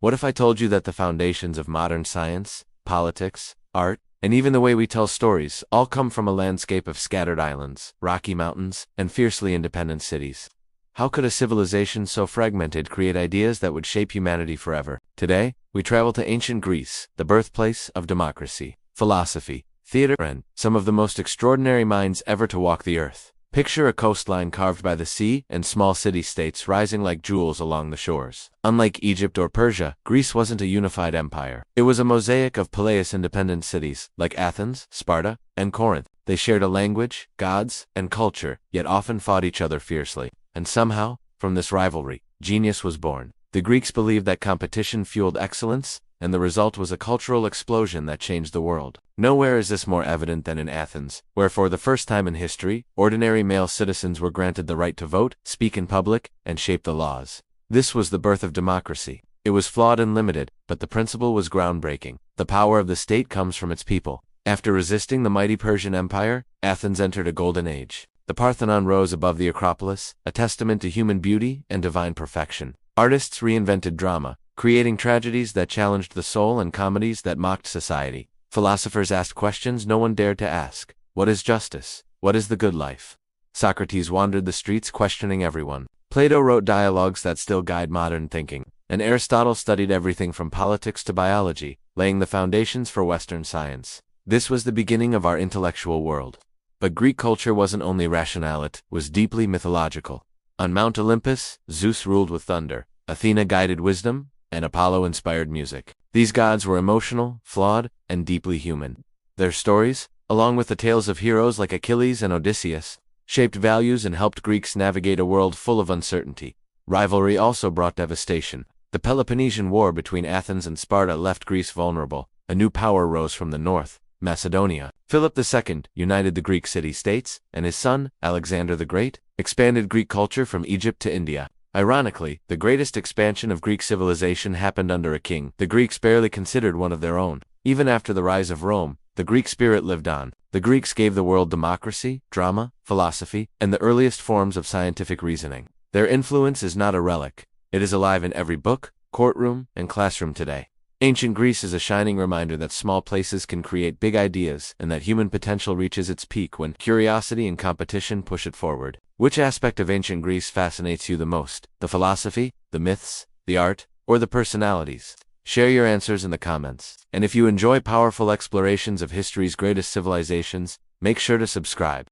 What if I told you that the foundations of modern science, politics, art, and even the way we tell stories all come from a landscape of scattered islands, rocky mountains, and fiercely independent cities? How could a civilization so fragmented create ideas that would shape humanity forever? Today, we travel to ancient Greece, the birthplace of democracy, philosophy, theater, and some of the most extraordinary minds ever to walk the earth. Picture a coastline carved by the sea and small city-states rising like jewels along the shores. Unlike Egypt or Persia, Greece wasn't a unified empire. It was a mosaic of Peleus-independent cities, like Athens, Sparta, and Corinth. They shared a language, gods, and culture, yet often fought each other fiercely. And somehow, from this rivalry, genius was born. The Greeks believed that competition fueled excellence, and the result was a cultural explosion that changed the world. Nowhere is this more evident than in Athens, where for the first time in history, ordinary male citizens were granted the right to vote, speak in public, and shape the laws. This was the birth of democracy. It was flawed and limited, but the principle was groundbreaking. The power of the state comes from its people. After resisting the mighty Persian Empire, Athens entered a golden age. The Parthenon rose above the Acropolis, a testament to human beauty and divine perfection. Artists reinvented drama, creating tragedies that challenged the soul and comedies that mocked society. Philosophers asked questions no one dared to ask. What is justice? What is the good life? Socrates wandered the streets questioning everyone. Plato wrote dialogues that still guide modern thinking. And Aristotle studied everything from politics to biology, laying the foundations for Western science. This was the beginning of our intellectual world. But Greek culture wasn't only rational, it was deeply mythological. On Mount Olympus, Zeus ruled with thunder, Athena guided wisdom, and Apollo inspired music. These gods were emotional, flawed, and deeply human. Their stories, along with the tales of heroes like Achilles and Odysseus, shaped values and helped Greeks navigate a world full of uncertainty. Rivalry also brought devastation. The Peloponnesian War between Athens and Sparta left Greece vulnerable. A new power rose from the north, Macedonia. Philip II united the Greek city-states, and his son, Alexander the Great, expanded Greek culture from Egypt to India. Ironically, the greatest expansion of Greek civilization happened under a king the Greeks barely considered one of their own. Even after the rise of Rome, the Greek spirit lived on. The Greeks gave the world democracy, drama, philosophy, and the earliest forms of scientific reasoning. Their influence is not a relic. It is alive in every book, courtroom, and classroom today. Ancient Greece is a shining reminder that small places can create big ideas and that human potential reaches its peak when curiosity and competition push it forward. Which aspect of ancient Greece fascinates you the most? The philosophy, the myths, the art, or the personalities? Share your answers in the comments. And if you enjoy powerful explorations of history's greatest civilizations, make sure to subscribe.